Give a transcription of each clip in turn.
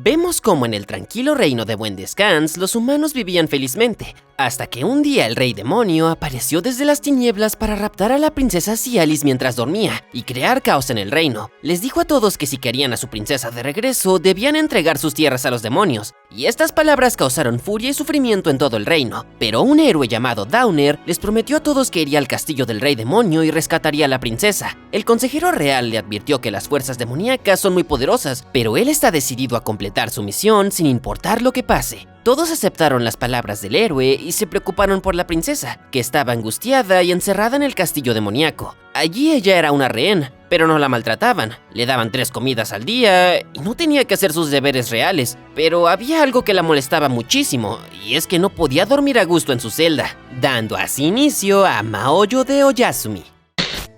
Vemos cómo en el tranquilo reino de Buen Descans los humanos vivían felizmente, hasta que un día el rey demonio apareció desde las tinieblas para raptar a la princesa Cialis mientras dormía y crear caos en el reino. Les dijo a todos que si querían a su princesa de regreso debían entregar sus tierras a los demonios, y estas palabras causaron furia y sufrimiento en todo el reino. Pero un héroe llamado Downer les prometió a todos que iría al castillo del rey demonio y rescataría a la princesa. El consejero real le advirtió que las fuerzas demoníacas son muy poderosas, pero él está decidido a completar su misión sin importar lo que pase. Todos aceptaron las palabras del héroe y se preocuparon por la princesa, que estaba angustiada y encerrada en el castillo demoníaco. Allí ella era una rehén, pero no la maltrataban, le daban 3 comidas al día y no tenía que hacer sus deberes reales. Pero había algo que la molestaba muchísimo, y es que no podía dormir a gusto en su celda, dando así inicio a Maoyo de Oyasumi.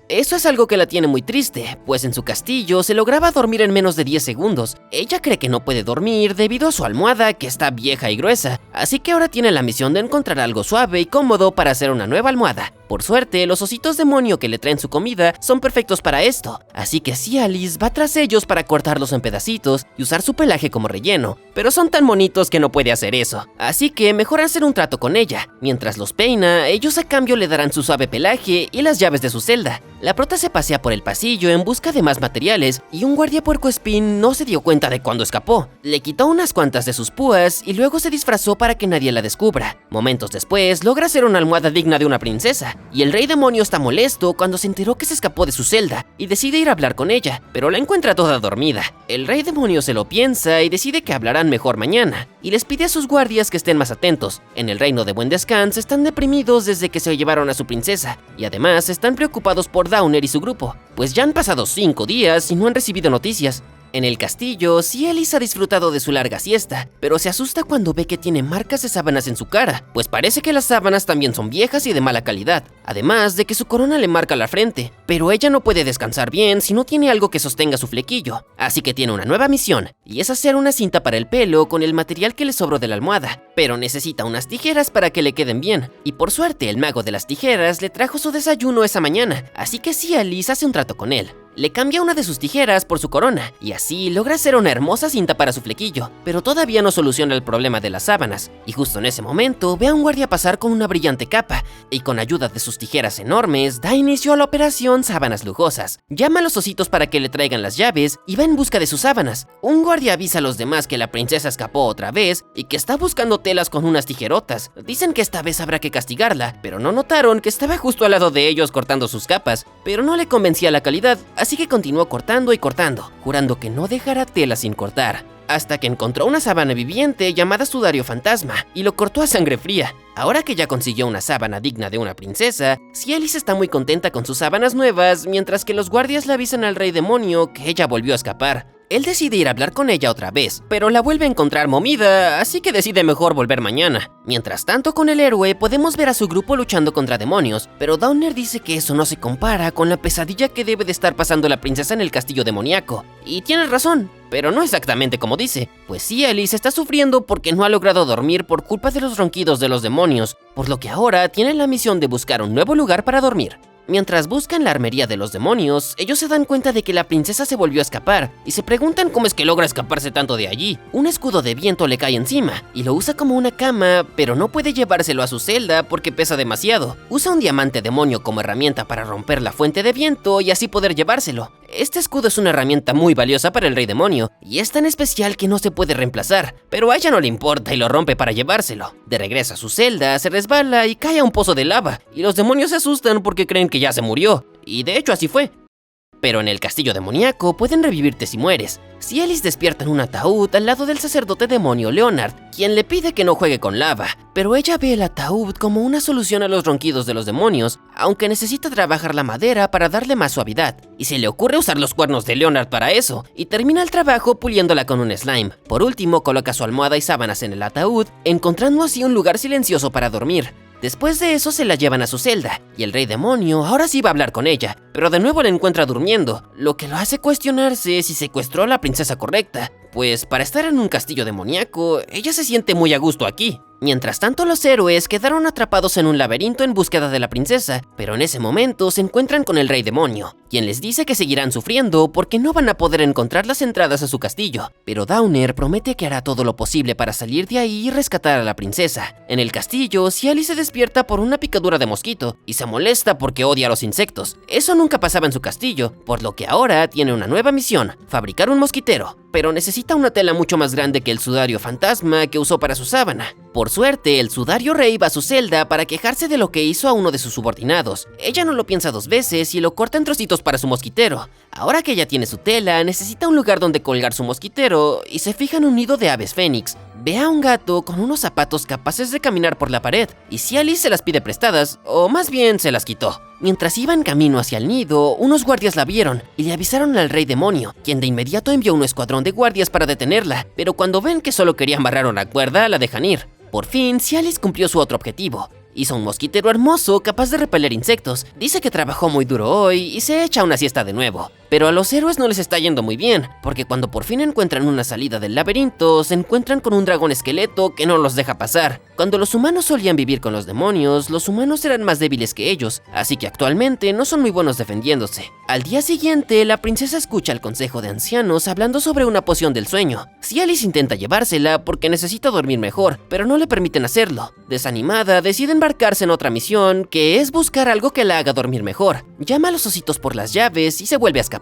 Eso es algo que la tiene muy triste, pues en su castillo se lograba dormir en menos de 10 segundos. Ella cree que no puede dormir debido a su almohada que está vieja y gruesa, así que ahora tiene la misión de encontrar algo suave y cómodo para hacer una nueva almohada. Por suerte, los ositos demonio que le traen su comida son perfectos para esto, así que Cialis va tras ellos para cortarlos en pedacitos y usar su pelaje como relleno, pero son tan bonitos que no puede hacer eso, así que mejor hacer un trato con ella. Mientras los peina, ellos a cambio le darán su suave pelaje y las llaves de su celda. La prota se pasea por el pasillo en busca de más materiales y un guardia puercoespín no se dio cuenta de cuando escapó. Le quitó unas cuantas de sus púas y luego se disfrazó para que nadie la descubra. Momentos después logra hacer una almohada digna de una princesa, y el rey demonio está molesto cuando se enteró que se escapó de su celda y decide ir a hablar con ella, pero la encuentra toda dormida. El rey demonio se lo piensa y decide que hablarán mejor mañana, y les pide a sus guardias que estén más atentos. En el reino de Buen Descans están deprimidos desde que se llevaron a su princesa, y además están preocupados por Downer y su grupo, pues ya han pasado 5 días y no han recibido noticias. En el castillo, Cialis ha disfrutado de su larga siesta, pero se asusta cuando ve que tiene marcas de sábanas en su cara, pues parece que las sábanas también son viejas y de mala calidad, además de que su corona le marca la frente. Pero ella no puede descansar bien si no tiene algo que sostenga su flequillo, así que tiene una nueva misión, y es hacer una cinta para el pelo con el material que le sobró de la almohada, pero necesita unas tijeras para que le queden bien, y por suerte el mago de las tijeras le trajo su desayuno esa mañana, así que Cialis hace un trato con él. Le cambia una de sus tijeras por su corona, y así logra hacer una hermosa cinta para su flequillo, pero todavía no soluciona el problema de las sábanas, y justo en ese momento ve a un guardia pasar con una brillante capa, y con ayuda de sus tijeras enormes da inicio a la operación Sábanas Lujosas. Llama a los ositos para que le traigan las llaves y va en busca de sus sábanas. Un guardia avisa a los demás que la princesa escapó otra vez y que está buscando telas con unas tijerotas. Dicen que esta vez habrá que castigarla, pero no notaron que estaba justo al lado de ellos cortando sus capas, pero no le convencía la calidad, así que continuó cortando y cortando, jurando que no dejará tela sin cortar, hasta que encontró una sábana viviente llamada Sudario Fantasma y lo cortó a sangre fría. Ahora que ya consiguió una sábana digna de una princesa, Cialis está muy contenta con sus sábanas nuevas, mientras que los guardias le avisan al rey demonio que ella volvió a escapar. Él decide ir a hablar con ella otra vez, pero la vuelve a encontrar momida, así que decide mejor volver mañana. Mientras tanto, con el héroe podemos ver a su grupo luchando contra demonios, pero Downer dice que eso no se compara con la pesadilla que debe de estar pasando la princesa en el castillo demoníaco. Y tiene razón, pero no exactamente como dice, pues Cialis está sufriendo porque no ha logrado dormir por culpa de los ronquidos de los demonios, por lo que ahora tiene la misión de buscar un nuevo lugar para dormir. Mientras buscan la armería de los demonios, ellos se dan cuenta de que la princesa se volvió a escapar y se preguntan cómo es que logra escaparse tanto de allí. Un escudo de viento le cae encima y lo usa como una cama, pero no puede llevárselo a su celda porque pesa demasiado. Usa un diamante demonio como herramienta para romper la fuente de viento y así poder llevárselo. Este escudo es una herramienta muy valiosa para el rey demonio y es tan especial que no se puede reemplazar, pero a ella no le importa y lo rompe para llevárselo. De regreso a su celda, se resbala y cae a un pozo de lava y los demonios se asustan porque creen que ya se murió, y de hecho así fue. Pero en el castillo demoníaco pueden revivirte si mueres. Cialis despierta en un ataúd al lado del sacerdote demonio Leonard, quien le pide que no juegue con lava, pero ella ve el ataúd como una solución a los ronquidos de los demonios, aunque necesita trabajar la madera para darle más suavidad, y se le ocurre usar los cuernos de Leonard para eso, y termina el trabajo puliéndola con un slime. Por último, coloca su almohada y sábanas en el ataúd, encontrando así un lugar silencioso para dormir. Después de eso se la llevan a su celda, y el rey demonio ahora sí va a hablar con ella, pero de nuevo la encuentra durmiendo, lo que lo hace cuestionarse si secuestró a la princesa correcta, pues para estar en un castillo demoníaco, ella se siente muy a gusto aquí. Mientras tanto, los héroes quedaron atrapados en un laberinto en búsqueda de la princesa, pero en ese momento se encuentran con el rey demonio, quien les dice que seguirán sufriendo porque no van a poder encontrar las entradas a su castillo. Pero Downer promete que hará todo lo posible para salir de ahí y rescatar a la princesa. En el castillo, Cialis se despierta por una picadura de mosquito y se molesta porque odia a los insectos. Eso nunca pasaba en su castillo, por lo que ahora tiene una nueva misión: fabricar un mosquitero. Pero necesita una tela mucho más grande que el sudario fantasma que usó para su sábana. Por suerte, el sudario rey va a su celda para quejarse de lo que hizo a uno de sus subordinados. Ella no lo piensa dos veces y lo corta en trocitos para su mosquitero. Ahora que ya tiene su tela, necesita un lugar donde colgar su mosquitero y se fija en un nido de aves fénix. Ve a un gato con unos zapatos capaces de caminar por la pared y Cialis se las pide prestadas, o más bien se las quitó. Mientras iba en camino hacia el nido, unos guardias la vieron y le avisaron al rey demonio, quien de inmediato envió un escuadrón de guardias para detenerla, pero cuando ven que solo quería amarrar una cuerda, la dejan ir. Por fin, Cialis cumplió su otro objetivo. Hizo un mosquitero hermoso capaz de repeler insectos, dice que trabajó muy duro hoy y se echa una siesta de nuevo. Pero a los héroes no les está yendo muy bien, porque cuando por fin encuentran una salida del laberinto, se encuentran con un dragón esqueleto que no los deja pasar. Cuando los humanos solían vivir con los demonios, los humanos eran más débiles que ellos, así que actualmente no son muy buenos defendiéndose. Al día siguiente, la princesa escucha al consejo de ancianos hablando sobre una poción del sueño. Cialis intenta llevársela porque necesita dormir mejor, pero no le permiten hacerlo. Desanimada, decide embarcarse en otra misión, que es buscar algo que la haga dormir mejor. Llama a los ositos por las llaves y se vuelve a escapar.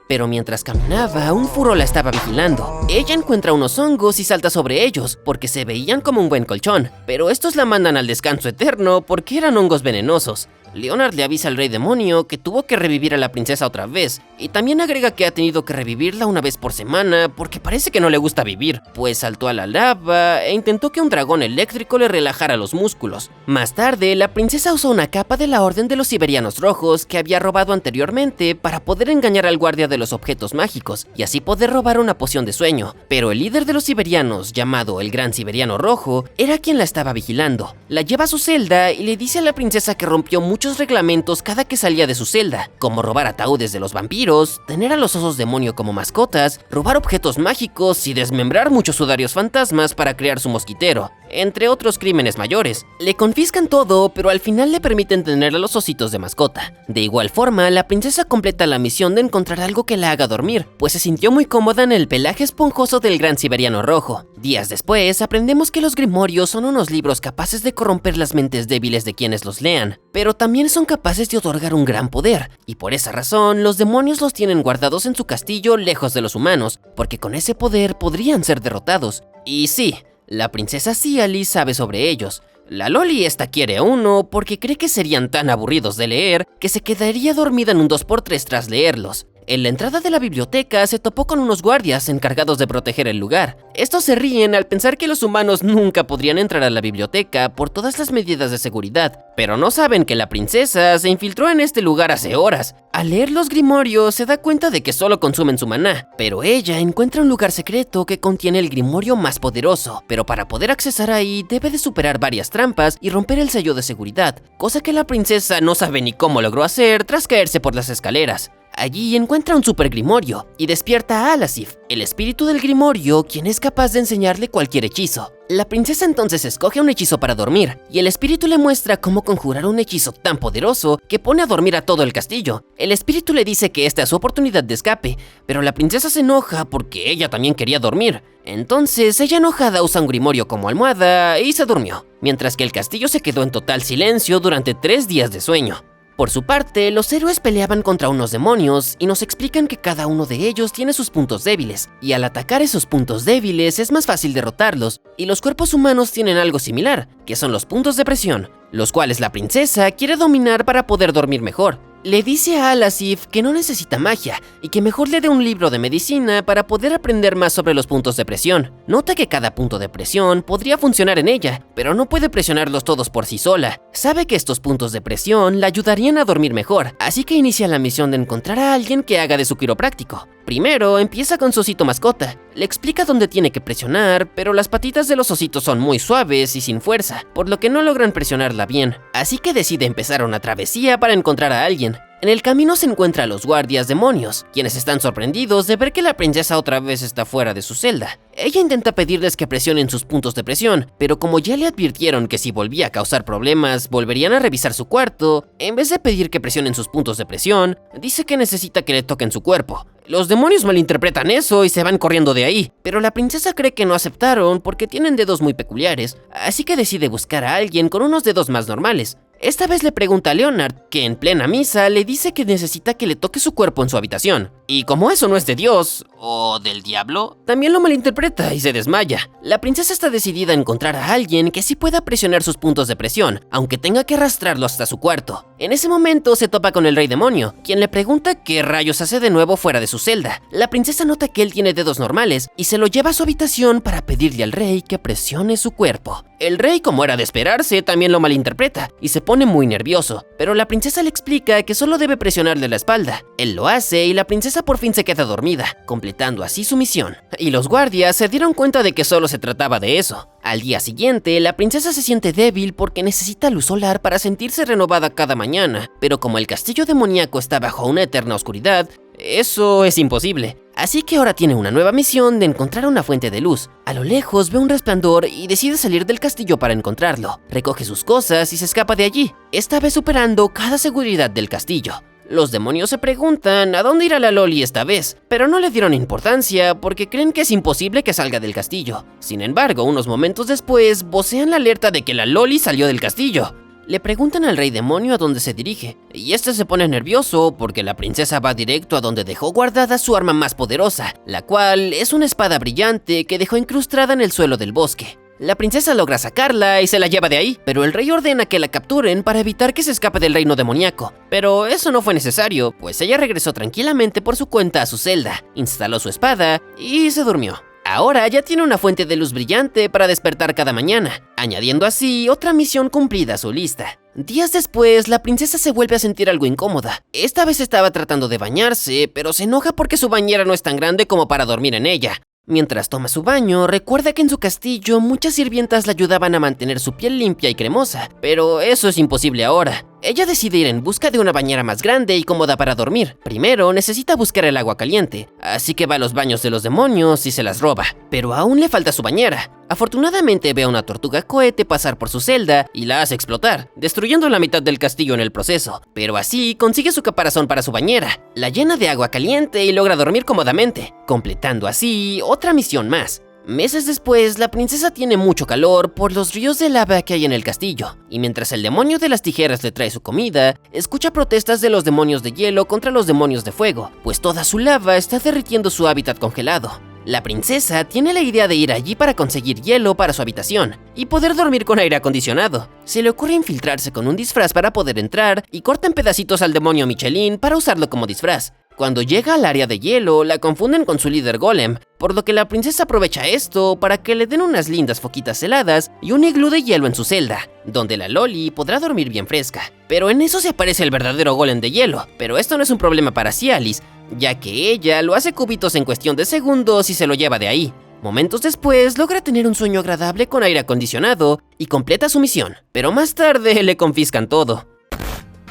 Pero mientras caminaba, un furo la estaba vigilando. Ella encuentra unos hongos y salta sobre ellos, porque se veían como un buen colchón, pero estos la mandan al descanso eterno porque eran hongos venenosos. Leonard le avisa al rey demonio que tuvo que revivir a la princesa otra vez, y también agrega que ha tenido que revivirla una vez por semana porque parece que no le gusta vivir, pues saltó a la lava e intentó que un dragón eléctrico le relajara los músculos. Más tarde, la princesa usó una capa de la Orden de los Siberianos Rojos que había robado anteriormente para poder engañar al guardia de los objetos mágicos y así poder robar una poción de sueño, pero el líder de los siberianos, llamado el Gran Siberiano Rojo, era quien la estaba vigilando. La lleva a su celda y le dice a la princesa que rompió muchos reglamentos cada que salía de su celda, como robar ataúdes de los vampiros, tener a los osos demonio como mascotas, robar objetos mágicos y desmembrar muchos sudarios fantasmas para crear su mosquitero, entre otros crímenes mayores. Le confiscan todo, pero al final le permiten tener a los ositos de mascota. De igual forma, la princesa completa la misión de encontrar algo que la haga dormir, pues se sintió muy cómoda en el pelaje esponjoso del Gran Siberiano Rojo. Días después, aprendemos que los grimorios son unos libros capaces de corromper las mentes débiles de quienes los lean, pero también son capaces de otorgar un gran poder, y por esa razón, los demonios los tienen guardados en su castillo lejos de los humanos, porque con ese poder podrían ser derrotados. Y sí, la princesa Cialis sabe sobre ellos. La Loli esta quiere a uno porque cree que serían tan aburridos de leer que se quedaría dormida en un 2x3 tras leerlos. En la entrada de la biblioteca se topó con unos guardias encargados de proteger el lugar. Estos se ríen al pensar que los humanos nunca podrían entrar a la biblioteca por todas las medidas de seguridad, pero no saben que la princesa se infiltró en este lugar hace horas. Al leer los grimorios se da cuenta de que solo consumen su maná, pero ella encuentra un lugar secreto que contiene el grimorio más poderoso, pero para poder accesar ahí debe de superar varias trampas y romper el sello de seguridad, cosa que la princesa no sabe ni cómo logró hacer tras caerse por las escaleras. Allí encuentra un super grimorio y despierta a Alasif, el espíritu del grimorio, quien es capaz de enseñarle cualquier hechizo. La princesa entonces escoge un hechizo para dormir, y el espíritu le muestra cómo conjurar un hechizo tan poderoso que pone a dormir a todo el castillo. El espíritu le dice que esta es su oportunidad de escape, pero la princesa se enoja porque ella también quería dormir. Entonces ella enojada usa un grimorio como almohada y se durmió, mientras que el castillo se quedó en total silencio durante 3 días de sueño. Por su parte, los héroes peleaban contra unos demonios y nos explican que cada uno de ellos tiene sus puntos débiles, y al atacar esos puntos débiles es más fácil derrotarlos, y los cuerpos humanos tienen algo similar, que son los puntos de presión, los cuales la princesa quiere dominar para poder dormir mejor. Le dice a Alasif que no necesita magia y que mejor le dé un libro de medicina para poder aprender más sobre los puntos de presión. Nota que cada punto de presión podría funcionar en ella, pero no puede presionarlos todos por sí sola. Sabe que estos puntos de presión la ayudarían a dormir mejor, así que inicia la misión de encontrar a alguien que haga de su quiropráctico. Primero empieza con su osito mascota, le explica dónde tiene que presionar, pero las patitas de los ositos son muy suaves y sin fuerza, por lo que no logran presionarla bien, así que decide empezar una travesía para encontrar a alguien. En el camino se encuentra a los guardias demonios, quienes están sorprendidos de ver que la princesa otra vez está fuera de su celda. Ella intenta pedirles que presionen sus puntos de presión, pero como ya le advirtieron que si volvía a causar problemas, volverían a revisar su cuarto, en vez de pedir que presionen sus puntos de presión, dice que necesita que le toquen su cuerpo. Los demonios malinterpretan eso y se van corriendo de ahí, pero la princesa cree que no aceptaron porque tienen dedos muy peculiares, así que decide buscar a alguien con unos dedos más normales. Esta vez le pregunta a Leonard, que en plena misa le dice que necesita que le toque su cuerpo en su habitación. Y como eso no es de Dios, o del diablo, también lo malinterpreta y se desmaya. La princesa está decidida a encontrar a alguien que sí pueda presionar sus puntos de presión, aunque tenga que arrastrarlo hasta su cuarto. En ese momento se topa con el rey demonio, quien le pregunta qué rayos hace de nuevo fuera de su celda. La princesa nota que él tiene dedos normales y se lo lleva a su habitación para pedirle al rey que presione su cuerpo. El rey, como era de esperarse, también lo malinterpreta y se pone muy nervioso, pero la princesa le explica que solo debe presionarle la espalda. Él lo hace y la princesa por fin se queda dormida, completando así su misión. Y los guardias se dieron cuenta de que solo se trataba de eso. Al día siguiente, la princesa se siente débil porque necesita luz solar para sentirse renovada cada mañana, pero como el castillo demoníaco está bajo una eterna oscuridad, eso es imposible. Así que ahora tiene una nueva misión de encontrar una fuente de luz. A lo lejos ve un resplandor y decide salir del castillo para encontrarlo. Recoge sus cosas y se escapa de allí, esta vez superando cada seguridad del castillo. Los demonios se preguntan a dónde irá la Loli esta vez, pero no le dieron importancia porque creen que es imposible que salga del castillo. Sin embargo, unos momentos después, vocean la alerta de que la Loli salió del castillo. Le preguntan al rey demonio a dónde se dirige, y este se pone nervioso porque la princesa va directo a donde dejó guardada su arma más poderosa, la cual es una espada brillante que dejó incrustada en el suelo del bosque. La princesa logra sacarla y se la lleva de ahí, pero el rey ordena que la capturen para evitar que se escape del reino demoníaco. Pero eso no fue necesario, pues ella regresó tranquilamente por su cuenta a su celda, instaló su espada y se durmió. Ahora ya tiene una fuente de luz brillante para despertar cada mañana, añadiendo así otra misión cumplida a su lista. Días después, la princesa se vuelve a sentir algo incómoda. Esta vez estaba tratando de bañarse, pero se enoja porque su bañera no es tan grande como para dormir en ella. Mientras toma su baño, recuerda que en su castillo muchas sirvientas le ayudaban a mantener su piel limpia y cremosa, pero eso es imposible ahora. Ella decide ir en busca de una bañera más grande y cómoda para dormir. Primero necesita buscar el agua caliente, así que va a los baños de los demonios y se las roba, pero aún le falta su bañera. Afortunadamente ve a una tortuga cohete pasar por su celda y la hace explotar, destruyendo la mitad del castillo en el proceso, pero así consigue su caparazón para su bañera, la llena de agua caliente y logra dormir cómodamente, completando así otra misión más. Meses después, la princesa tiene mucho calor por los ríos de lava que hay en el castillo, y mientras el demonio de las tijeras le trae su comida, escucha protestas de los demonios de hielo contra los demonios de fuego, pues toda su lava está derritiendo su hábitat congelado. La princesa tiene la idea de ir allí para conseguir hielo para su habitación y poder dormir con aire acondicionado. Se le ocurre infiltrarse con un disfraz para poder entrar y corta en pedacitos al demonio Michelin para usarlo como disfraz. Cuando llega al área de hielo, la confunden con su líder Golem, por lo que la princesa aprovecha esto para que le den unas lindas foquitas heladas y un iglú de hielo en su celda, donde la Loli podrá dormir bien fresca. Pero en eso se aparece el verdadero Golem de hielo, pero esto no es un problema para Cialis, ya que ella lo hace cubitos en cuestión de segundos y se lo lleva de ahí. Momentos después, logra tener un sueño agradable con aire acondicionado y completa su misión, pero más tarde le confiscan todo.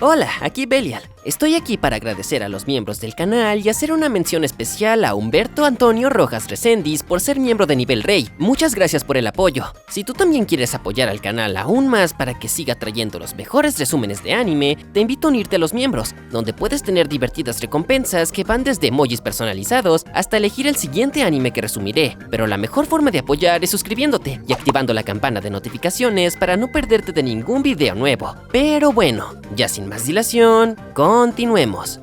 Hola, aquí Belial. Estoy aquí para agradecer a los miembros del canal y hacer una mención especial a Humberto Antonio Rojas Recendis por ser miembro de nivel Rey. Muchas gracias por el apoyo. Si tú también quieres apoyar al canal aún más para que siga trayendo los mejores resúmenes de anime, te invito a unirte a los miembros, donde puedes tener divertidas recompensas que van desde emojis personalizados hasta elegir el siguiente anime que resumiré. Pero la mejor forma de apoyar es suscribiéndote y activando la campana de notificaciones para no perderte de ningún video nuevo. Pero bueno, ya sin más dilación, continuemos.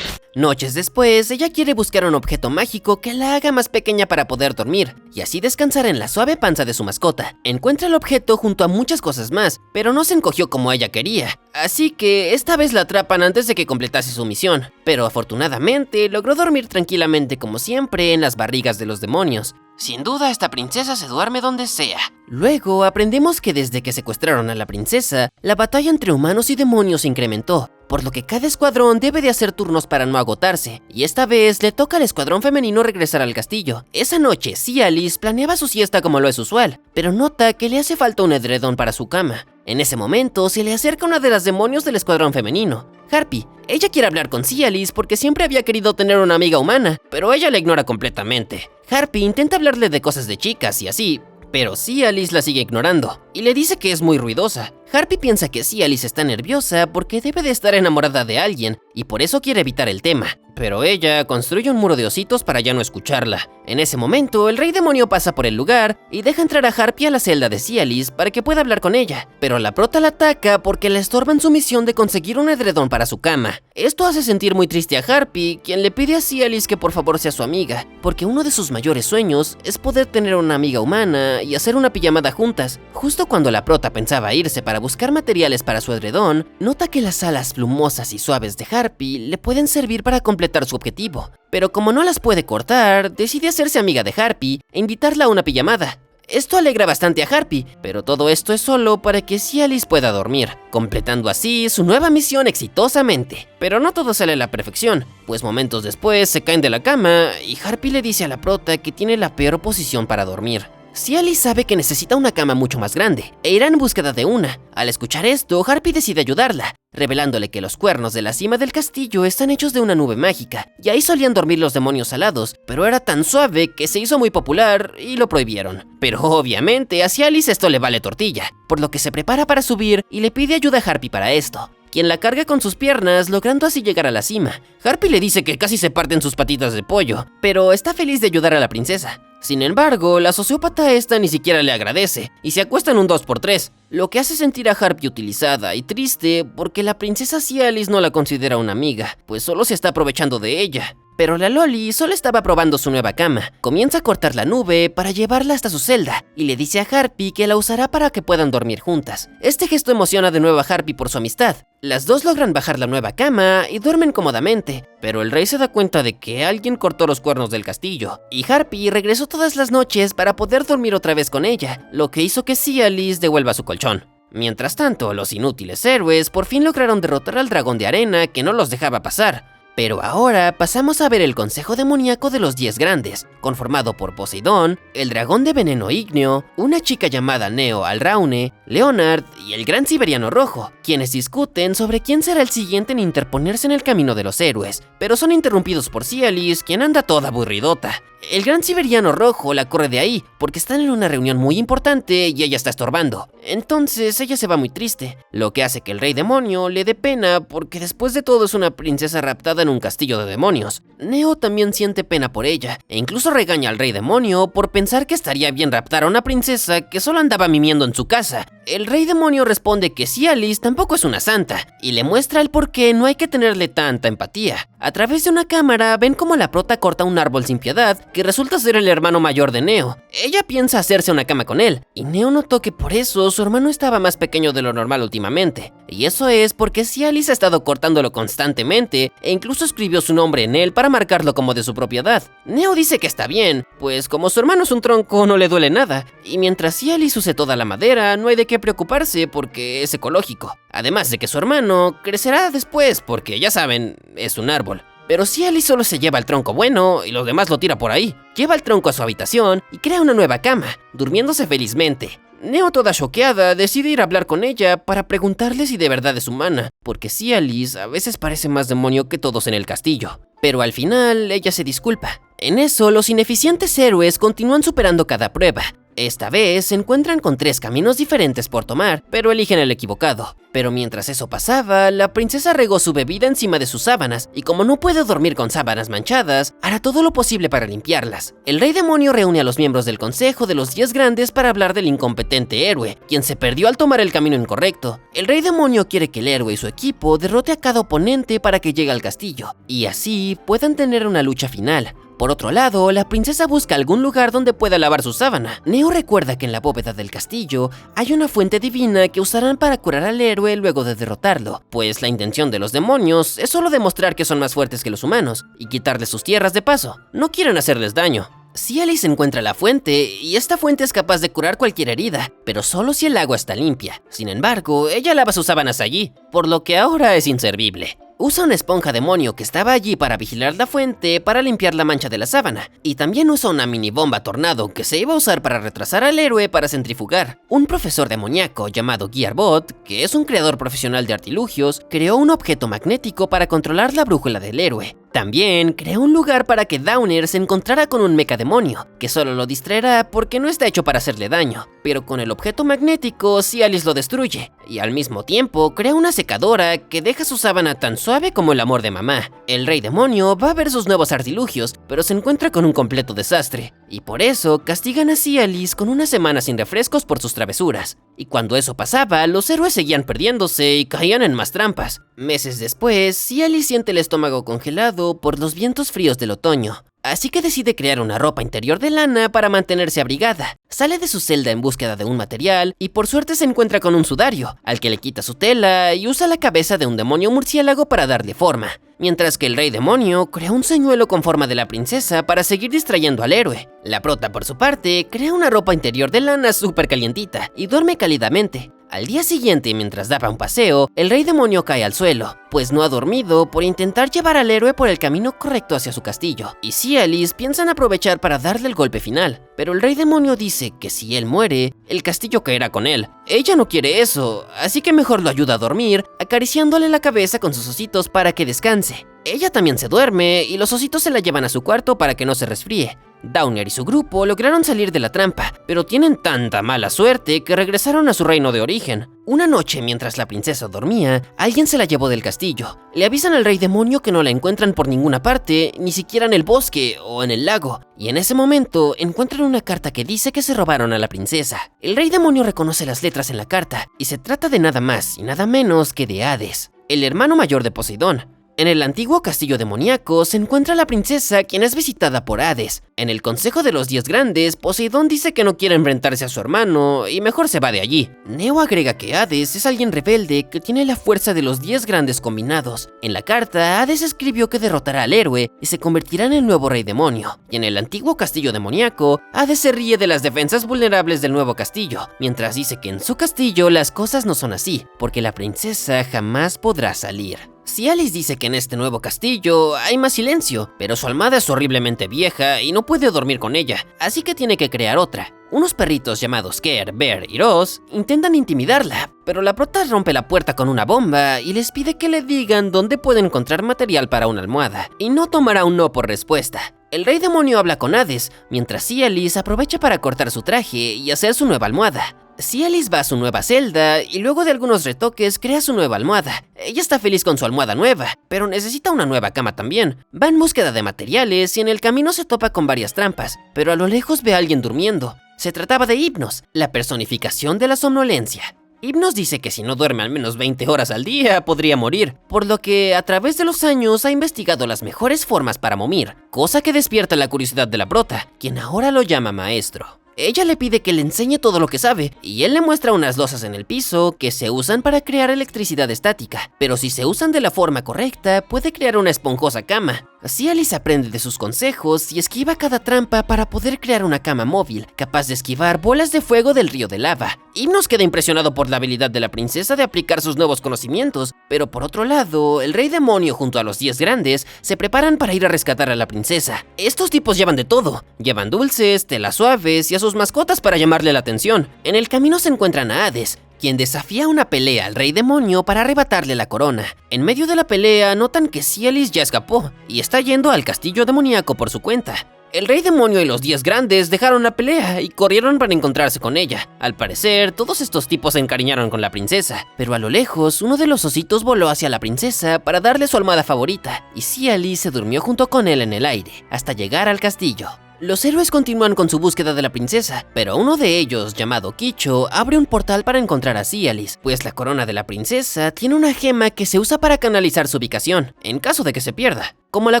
Noches después, ella quiere buscar un objeto mágico que la haga más pequeña para poder dormir, y así descansar en la suave panza de su mascota. Encuentra el objeto junto a muchas cosas más, pero no se encogió como ella quería, así que esta vez la atrapan antes de que completase su misión. Pero afortunadamente, logró dormir tranquilamente como siempre en las barrigas de los demonios. Sin duda, esta princesa se duerme donde sea. Luego, aprendemos que desde que secuestraron a la princesa, la batalla entre humanos y demonios se incrementó, por lo que cada escuadrón debe de hacer turnos para no agotarse, y esta vez le toca al escuadrón femenino regresar al castillo. Esa noche, Cialis planeaba su siesta como lo es usual, pero nota que le hace falta un edredón para su cama. En ese momento, se le acerca una de las demonios del escuadrón femenino, Harpy. Ella quiere hablar con Cialis porque siempre había querido tener una amiga humana, pero ella la ignora completamente. Harpy intenta hablarle de cosas de chicas y así, pero Cialis la sigue ignorando y le dice que es muy ruidosa. Harpy piensa que Cialis está nerviosa porque debe de estar enamorada de alguien y por eso quiere evitar el tema, pero ella construye un muro de ositos para ya no escucharla. En ese momento, el rey demonio pasa por el lugar y deja entrar a Harpy a la celda de Cialis para que pueda hablar con ella, pero la prota la ataca porque le estorba en su misión de conseguir un edredón para su cama. Esto hace sentir muy triste a Harpy, quien le pide a Cialis que por favor sea su amiga, porque uno de sus mayores sueños es poder tener una amiga humana y hacer una pijamada juntas. Justo cuando la prota pensaba irse para buscar materiales para su edredón, nota que las alas plumosas y suaves de Harpy le pueden servir para completar su objetivo, pero como no las puede cortar, decide hacerse amiga de Harpy e invitarla a una pijamada. Esto alegra bastante a Harpy, pero todo esto es solo para que Cialis pueda dormir, completando así su nueva misión exitosamente. Pero no todo sale a la perfección, pues momentos después se caen de la cama y Harpy le dice a la prota que tiene la peor posición para dormir. Cialis sabe que necesita una cama mucho más grande e irá en búsqueda de una. Al escuchar esto, Harpy decide ayudarla, revelándole que los cuernos de la cima del castillo están hechos de una nube mágica, y ahí solían dormir los demonios alados, pero era tan suave que se hizo muy popular y lo prohibieron. Pero obviamente a Cialis esto le vale tortilla, por lo que se prepara para subir y le pide ayuda a Harpy para esto, quien la carga con sus piernas, logrando así llegar a la cima. Harpy le dice que casi se parten sus patitas de pollo, pero está feliz de ayudar a la princesa. Sin embargo, la sociópata esta ni siquiera le agradece, y se acuesta en un 2x3, lo que hace sentir a Harpy utilizada y triste porque la princesa Cialis no la considera una amiga, pues solo se está aprovechando de ella. Pero la Loli solo estaba probando su nueva cama, comienza a cortar la nube para llevarla hasta su celda, y le dice a Harpy que la usará para que puedan dormir juntas. Este gesto emociona de nuevo a Harpy por su amistad. Las dos logran bajar la nueva cama y duermen cómodamente, pero el rey se da cuenta de que alguien cortó los cuernos del castillo, y Harpy regresó todas las noches para poder dormir otra vez con ella, lo que hizo que Cialis devuelva su colchón. Mientras tanto, los inútiles héroes por fin lograron derrotar al dragón de arena que no los dejaba pasar. Pero ahora pasamos a ver el consejo demoníaco de los 10 grandes, conformado por Poseidón, el dragón de veneno ígneo, una chica llamada Neo Alraune, Leonard y el gran siberiano rojo, quienes discuten sobre quién será el siguiente en interponerse en el camino de los héroes, pero son interrumpidos por Cialis, quien anda toda aburridota. El gran siberiano rojo la corre de ahí, porque están en una reunión muy importante y ella está estorbando. Entonces ella se va muy triste, lo que hace que el rey demonio le dé pena porque después de todo es una princesa raptada en un castillo de demonios. Neo también siente pena por ella, e incluso regaña al rey demonio por pensar que estaría bien raptar a una princesa que solo andaba mimiendo en su casa. El rey demonio responde que Cialis tampoco es una santa, y le muestra el por qué no hay que tenerle tanta empatía. A través de una cámara ven cómo la prota corta un árbol sin piedad, que resulta ser el hermano mayor de Neo. Ella piensa hacerse una cama con él, y Neo notó que por eso su hermano estaba más pequeño de lo normal últimamente. Y eso es porque Cialis ha estado cortándolo constantemente, e incluso escribió su nombre en él para marcarlo como de su propiedad. Neo dice que está bien, pues como su hermano es un tronco no le duele nada, y mientras Cialis use toda la madera no hay de qué preocuparse porque es ecológico. Además de que su hermano crecerá después porque ya saben, es un árbol. Pero Cialis solo se lleva el tronco bueno y los demás lo tira por ahí. Lleva el tronco a su habitación y crea una nueva cama, durmiéndose felizmente. Neo, toda choqueada, decide ir a hablar con ella para preguntarle si de verdad es humana, porque Cialis a veces parece más demonio que todos en el castillo. Pero al final, ella se disculpa. En eso, los ineficientes héroes continúan superando cada prueba. Esta vez se encuentran con 3 caminos diferentes por tomar, pero eligen el equivocado. Pero mientras eso pasaba, la princesa regó su bebida encima de sus sábanas, y como no puede dormir con sábanas manchadas, hará todo lo posible para limpiarlas. El rey demonio reúne a los miembros del consejo de los 10 grandes para hablar del incompetente héroe, quien se perdió al tomar el camino incorrecto. El rey demonio quiere que el héroe y su equipo derrote a cada oponente para que llegue al castillo, y así puedan tener una lucha final. Por otro lado, la princesa busca algún lugar donde pueda lavar su sábana. Neo recuerda que en la bóveda del castillo hay una fuente divina que usarán para curar al héroe luego de derrotarlo, pues la intención de los demonios es solo demostrar que son más fuertes que los humanos y quitarles sus tierras de paso. No quieren hacerles daño. Cialis encuentra la fuente y esta fuente es capaz de curar cualquier herida, pero solo si el agua está limpia. Sin embargo, ella lava sus sábanas allí, por lo que ahora es inservible. Usa una esponja demonio que estaba allí para vigilar la fuente para limpiar la mancha de la sábana, y también usa una mini bomba tornado que se iba a usar para retrasar al héroe para centrifugar. Un profesor demoníaco llamado Gearbot, que es un creador profesional de artilugios, creó un objeto magnético para controlar la brújula del héroe. También creó un lugar para que Downer se encontrara con un mecademonio, que solo lo distraerá porque no está hecho para hacerle daño, pero con el objeto magnético Cialis lo destruye, y al mismo tiempo crea una secadora que deja su sábana tan suave como el amor de mamá. El rey demonio va a ver sus nuevos artilugios, pero se encuentra con un completo desastre, y por eso castigan a Cialis con una semana sin refrescos por sus travesuras. Y cuando eso pasaba, los héroes seguían perdiéndose y caían en más trampas. Meses después, Cialis siente el estómago congelado por los vientos fríos del otoño, así que decide crear una ropa interior de lana para mantenerse abrigada. Sale de su celda en búsqueda de un material y por suerte se encuentra con un sudario, al que le quita su tela y usa la cabeza de un demonio murciélago para darle forma. Mientras que el rey demonio crea un señuelo con forma de la princesa para seguir distrayendo al héroe. La prota, por su parte, crea una ropa interior de lana súper calientita y duerme cálidamente. Al día siguiente, mientras daba un paseo, el rey demonio cae al suelo, pues no ha dormido por intentar llevar al héroe por el camino correcto hacia su castillo, y Cialis piensan aprovechar para darle el golpe final, pero el rey demonio dice que si él muere, el castillo caerá con él. Ella no quiere eso, así que mejor lo ayuda a dormir, acariciándole la cabeza con sus ositos para que descanse. Ella también se duerme y los ositos se la llevan a su cuarto para que no se resfríe. Downer y su grupo lograron salir de la trampa, pero tienen tanta mala suerte que regresaron a su reino de origen. Una noche, mientras la princesa dormía, alguien se la llevó del castillo. Le avisan al rey demonio que no la encuentran por ninguna parte, ni siquiera en el bosque o en el lago, y en ese momento encuentran una carta que dice que se robaron a la princesa. El rey demonio reconoce las letras en la carta, y se trata de nada más y nada menos que de Hades, el hermano mayor de Poseidón. En el antiguo castillo demoníaco se encuentra la princesa, quien es visitada por Hades. En el Consejo de los 10 Grandes, Poseidón dice que no quiere enfrentarse a su hermano y mejor se va de allí. Neo agrega que Hades es alguien rebelde que tiene la fuerza de los 10 Grandes combinados. En la carta, Hades escribió que derrotará al héroe y se convertirá en el nuevo rey demonio. Y en el antiguo castillo demoníaco, Hades se ríe de las defensas vulnerables del nuevo castillo, mientras dice que en su castillo las cosas no son así, porque la princesa jamás podrá salir. Cialis dice que en este nuevo castillo hay más silencio, pero su almohada es horriblemente vieja y no puede dormir con ella, así que tiene que crear otra. Unos perritos llamados Ker, Bear y Ross intentan intimidarla, pero la prota rompe la puerta con una bomba y les pide que le digan dónde puede encontrar material para una almohada, y no tomará un no por respuesta. El rey demonio habla con Hades, mientras Cialis aprovecha para cortar su traje y hacer su nueva almohada. Cialis va a su nueva celda y luego de algunos retoques crea su nueva almohada. Ella está feliz con su almohada nueva, pero necesita una nueva cama también. Va en búsqueda de materiales y en el camino se topa con varias trampas, pero a lo lejos ve a alguien durmiendo. Se trataba de Hypnos, la personificación de la somnolencia. Hypnos dice que si no duerme al menos 20 horas al día podría morir, por lo que a través de los años ha investigado las mejores formas para momir, cosa que despierta la curiosidad de la prota, quien ahora lo llama maestro. Ella le pide que le enseñe todo lo que sabe, y él le muestra unas losas en el piso que se usan para crear electricidad estática, pero si se usan de la forma correcta, puede crear una esponjosa cama. Cialis aprende de sus consejos y esquiva cada trampa para poder crear una cama móvil, capaz de esquivar bolas de fuego del río de lava. Hypnos queda impresionado por la habilidad de la princesa de aplicar sus nuevos conocimientos, pero por otro lado, el rey demonio junto a los 10 grandes se preparan para ir a rescatar a la princesa. Estos tipos llevan de todo, llevan dulces, telas suaves y a sus mascotas para llamarle la atención. En el camino se encuentran a Hades, quien desafía una pelea al rey demonio para arrebatarle la corona. En medio de la pelea notan que Cialis ya escapó y está yendo al castillo demoníaco por su cuenta. El rey demonio y los 10 grandes dejaron la pelea y corrieron para encontrarse con ella. Al parecer, todos estos tipos se encariñaron con la princesa, pero a lo lejos, uno de los ositos voló hacia la princesa para darle su almohada favorita, y Cialis se durmió junto con él en el aire, hasta llegar al castillo. Los héroes continúan con su búsqueda de la princesa, pero uno de ellos, llamado Kicho, abre un portal para encontrar a Cialis, pues la corona de la princesa tiene una gema que se usa para canalizar su ubicación, en caso de que se pierda. Como la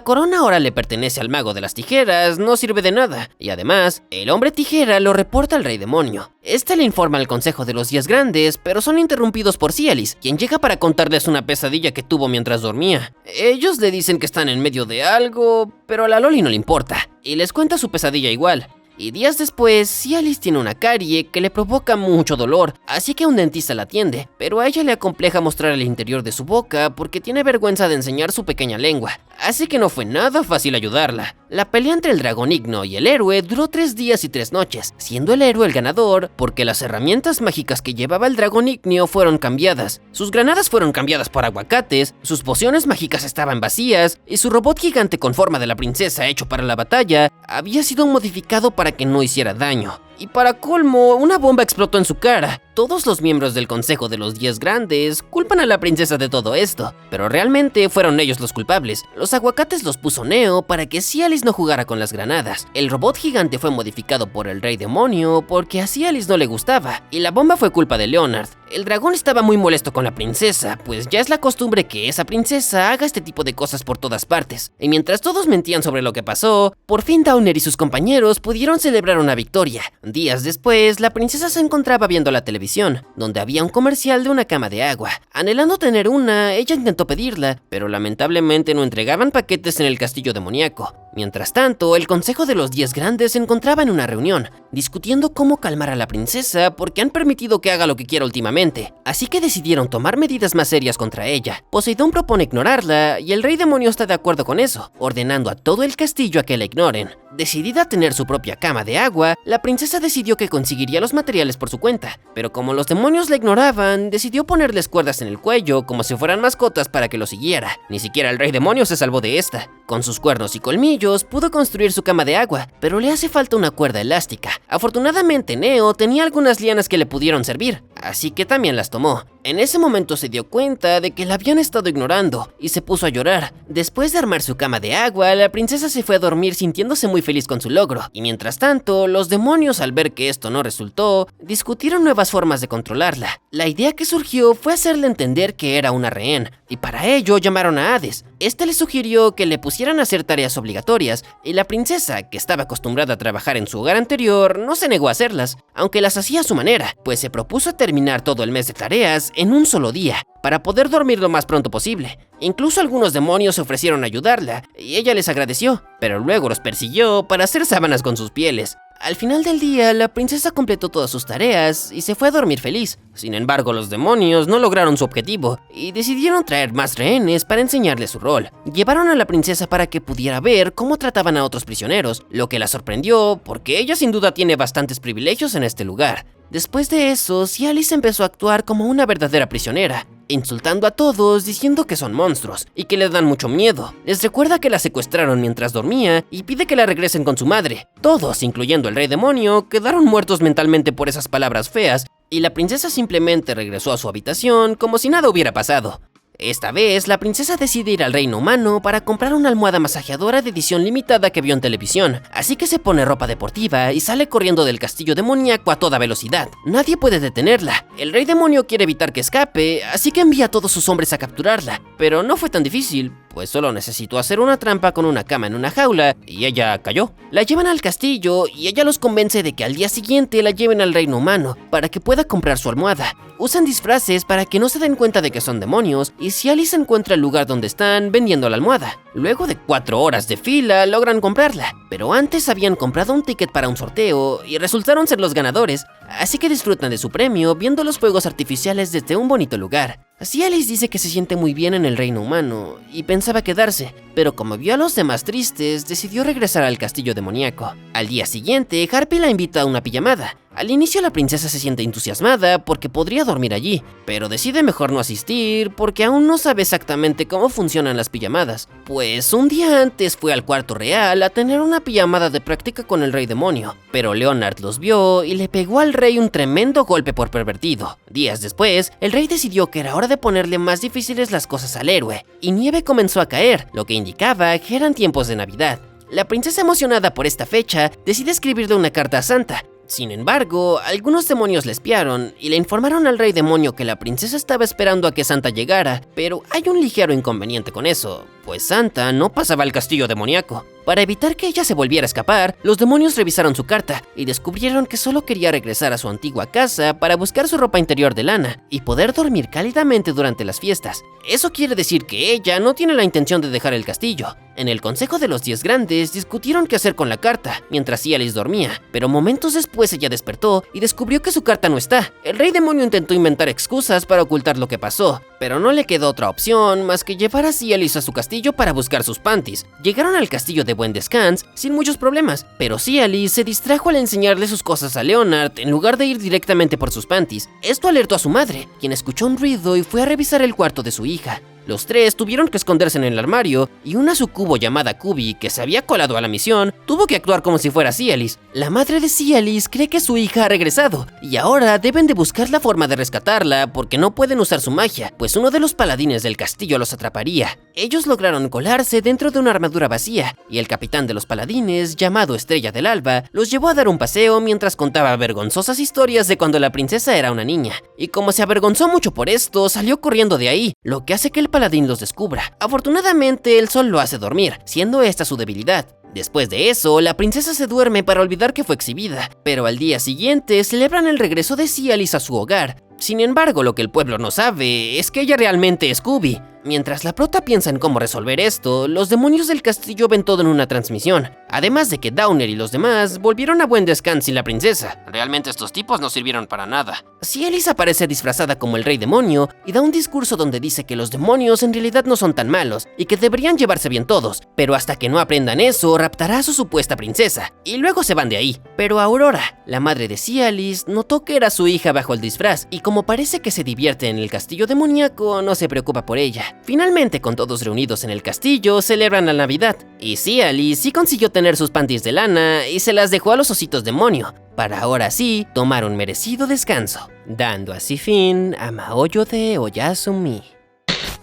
corona ahora le pertenece al mago de las tijeras, no sirve de nada, y además, el hombre tijera lo reporta al rey demonio. Este le informa al consejo de los 10 grandes, pero son interrumpidos por Cialis, quien llega para contarles una pesadilla que tuvo mientras dormía. Ellos le dicen que están en medio de algo, pero a la Loli no le importa, y les cuenta su pesadilla igual. Y días después, Cialis tiene una carie que le provoca mucho dolor, así que un dentista la atiende, pero a ella le acompleja mostrar el interior de su boca porque tiene vergüenza de enseñar su pequeña lengua, así que no fue nada fácil ayudarla. La pelea entre el dragón Igno y el héroe duró 3 días y 3 noches, siendo el héroe el ganador porque las herramientas mágicas que llevaba el dragón Ignio fueron cambiadas. Sus granadas fueron cambiadas por aguacates, sus pociones mágicas estaban vacías y su robot gigante con forma de la princesa hecho para la batalla había sido modificado para que no hiciera daño. Y para colmo, una bomba explotó en su cara. Todos los miembros del Consejo de los 10 Grandes culpan a la princesa de todo esto, pero realmente fueron ellos los culpables. Los aguacates los puso Neo para que Cialis no jugara con las granadas. El robot gigante fue modificado por el Rey Demonio porque a Cialis no le gustaba, y la bomba fue culpa de Leonard. El dragón estaba muy molesto con la princesa, pues ya es la costumbre que esa princesa haga este tipo de cosas por todas partes. Y mientras todos mentían sobre lo que pasó, por fin Downer y sus compañeros pudieron celebrar una victoria. Días después, la princesa se encontraba viendo la televisión, donde había un comercial de una cama de agua. Anhelando tener una, ella intentó pedirla, pero lamentablemente no entregaban paquetes en el castillo demoníaco. Mientras tanto, el Consejo de los 10 Grandes se encontraba en una reunión, discutiendo cómo calmar a la princesa porque han permitido que haga lo que quiera últimamente, así que decidieron tomar medidas más serias contra ella. Poseidón propone ignorarla y el Rey Demonio está de acuerdo con eso, ordenando a todo el castillo a que la ignoren. Decidida a tener su propia cama de agua, la princesa decidió que conseguiría los materiales por su cuenta, pero como los demonios la ignoraban, decidió ponerles cuerdas en el cuello como si fueran mascotas para que lo siguiera. Ni siquiera el Rey Demonio se salvó de esta. Con sus cuernos y colmillos pudo construir su cama de agua, pero le hace falta una cuerda elástica. Afortunadamente Neo tenía algunas lianas que le pudieron servir, así que también las tomó. En ese momento se dio cuenta de que la habían estado ignorando y se puso a llorar. Después de armar su cama de agua, la princesa se fue a dormir sintiéndose muy feliz con su logro. Y mientras tanto, los demonios, al ver que esto no resultó, discutieron nuevas formas de controlarla. La idea que surgió fue hacerle entender que era una rehén, y para ello llamaron a Hades. Este le sugirió que le pusieran a hacer tareas obligatorias, y la princesa, que estaba acostumbrada a trabajar en su hogar anterior, no se negó a hacerlas, aunque las hacía a su manera, pues se propuso terminar todo el mes de tareas en un solo día, para poder dormir lo más pronto posible. Incluso algunos demonios se ofrecieron a ayudarla, y ella les agradeció, pero luego los persiguió para hacer sábanas con sus pieles. Al final del día, la princesa completó todas sus tareas y se fue a dormir feliz. Sin embargo, los demonios no lograron su objetivo y decidieron traer más rehenes para enseñarle su rol. Llevaron a la princesa para que pudiera ver cómo trataban a otros prisioneros, lo que la sorprendió porque ella sin duda tiene bastantes privilegios en este lugar. Después de eso, Cialis empezó a actuar como una verdadera prisionera, insultando a todos diciendo que son monstruos y que le dan mucho miedo. Les recuerda que la secuestraron mientras dormía y pide que la regresen con su madre. Todos, incluyendo el Rey Demonio, quedaron muertos mentalmente por esas palabras feas y la princesa simplemente regresó a su habitación como si nada hubiera pasado. Esta vez, la princesa decide ir al reino humano para comprar una almohada masajeadora de edición limitada que vio en televisión, así que se pone ropa deportiva y sale corriendo del castillo demoníaco a toda velocidad. Nadie puede detenerla. El Rey Demonio quiere evitar que escape, así que envía a todos sus hombres a capturarla, pero no fue tan difícil, pues solo necesitó hacer una trampa con una cama en una jaula y ella cayó. La llevan al castillo y ella los convence de que al día siguiente la lleven al reino humano para que pueda comprar su almohada. Usan disfraces para que no se den cuenta de que son demonios y Cialis encuentra el lugar donde están vendiendo la almohada. Luego de 4 horas de fila logran comprarla, pero antes habían comprado un ticket para un sorteo y resultaron ser los ganadores, así que disfrutan de su premio viendo los fuegos artificiales desde un bonito lugar. Cialis dice que se siente muy bien en el reino humano y pensaba quedarse, pero como vio a los demás tristes, decidió regresar al castillo demoníaco. Al día siguiente, Harpy la invita a una pijamada. Al inicio la princesa se siente entusiasmada porque podría dormir allí, pero decide mejor no asistir porque aún no sabe exactamente cómo funcionan las pijamadas. Pues un día antes fue al cuarto real a tener una pijamada de práctica con el Rey Demonio, pero Leonard los vio y le pegó al rey un tremendo golpe por pervertido. Días después, el rey decidió que era hora de ponerle más difíciles las cosas al héroe, y nieve comenzó a caer, lo que indicaba que eran tiempos de Navidad. La princesa, emocionada por esta fecha, decide escribirle una carta a Santa. Sin embargo, algunos demonios la espiaron y le informaron al Rey Demonio que la princesa estaba esperando a que Santa llegara, pero hay un ligero inconveniente con eso, pues Santa no pasaba al castillo demoníaco. Para evitar que ella se volviera a escapar, los demonios revisaron su carta y descubrieron que solo quería regresar a su antigua casa para buscar su ropa interior de lana y poder dormir cálidamente durante las fiestas. Eso quiere decir que ella no tiene la intención de dejar el castillo. En el Consejo de los 10 Grandes discutieron qué hacer con la carta mientras Cialis dormía, pero momentos después ella despertó y descubrió que su carta no está. El rey demonio intentó inventar excusas para ocultar lo que pasó, pero no le quedó otra opción más que llevar a Cialis a su castillo para buscar sus panties. Llegaron al castillo de Buen Descans sin muchos problemas, pero Cialis se distrajo al enseñarle sus cosas a Leonard en lugar de ir directamente por sus panties. Esto alertó a su madre, quien escuchó un ruido y fue a revisar el cuarto de su hija. Los tres tuvieron que esconderse en el armario y una sucubo llamada Kubi, que se había colado a la misión, tuvo que actuar como si fuera Cialis. La madre de Cialis cree que su hija ha regresado y ahora deben de buscar la forma de rescatarla porque no pueden usar su magia, pues uno de los paladines del castillo los atraparía. Ellos lograron colarse dentro de una armadura vacía y el capitán de los paladines, llamado Estrella del Alba, los llevó a dar un paseo mientras contaba vergonzosas historias de cuando la princesa era una niña. Y como se avergonzó mucho por esto, salió corriendo de ahí, lo que hace que el paladín los descubra. Afortunadamente, el sol lo hace dormir, siendo esta su debilidad. Después de eso, la princesa se duerme para olvidar que fue exhibida, pero al día siguiente celebran el regreso de Cialis a su hogar. Sin embargo, lo que el pueblo no sabe es que ella realmente es Kubi. Mientras la prota piensa en cómo resolver esto, los demonios del castillo ven todo en una transmisión. Además de que Downer y los demás volvieron a Buen Descans sin la princesa. Realmente estos tipos no sirvieron para nada. Cialis aparece disfrazada como el rey demonio y da un discurso donde dice que los demonios en realidad no son tan malos y que deberían llevarse bien todos, pero hasta que no aprendan eso, raptará a su supuesta princesa, y luego se van de ahí. Pero Aurora, la madre de Cialis, notó que era su hija bajo el disfraz y como parece que se divierte en el castillo demoníaco, no se preocupa por ella. Finalmente, con todos reunidos en el castillo, celebran la Navidad, y Cialis sí consiguió tener sus panties de lana y se las dejó a los ositos demonio, para ahora sí tomar un merecido descanso, dando así fin a Maoyo de Oyasumi.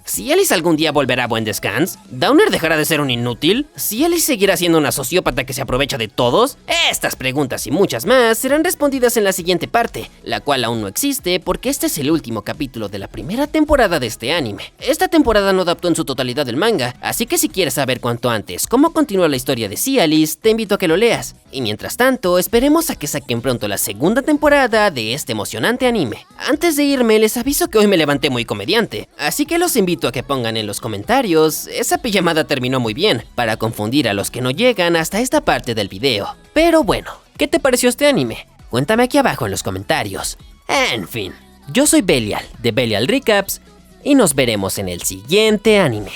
¿Cialis algún día volverá a Buen Descans? ¿Downer dejará de ser un inútil? ¿Cialis seguirá siendo una sociópata que se aprovecha de todos? Estas preguntas y muchas más serán respondidas en la siguiente parte, la cual aún no existe porque este es el último capítulo de la primera temporada de este anime. Esta temporada no adaptó en su totalidad el manga, así que si quieres saber cuanto antes cómo continúa la historia de Cialis, te invito a que lo leas. Y mientras tanto, esperemos a que saquen pronto la segunda temporada de este emocionante anime. Antes de irme, les aviso que hoy me levanté muy comediante, así que los invito a que pongan en los comentarios esa pijamada terminó muy bien, para confundir a los que no llegan hasta esta parte del video. Pero bueno, ¿qué te pareció este anime? Cuéntame aquí abajo en los comentarios. En fin, yo soy Belial, de Belial Recaps, y nos veremos en el siguiente anime.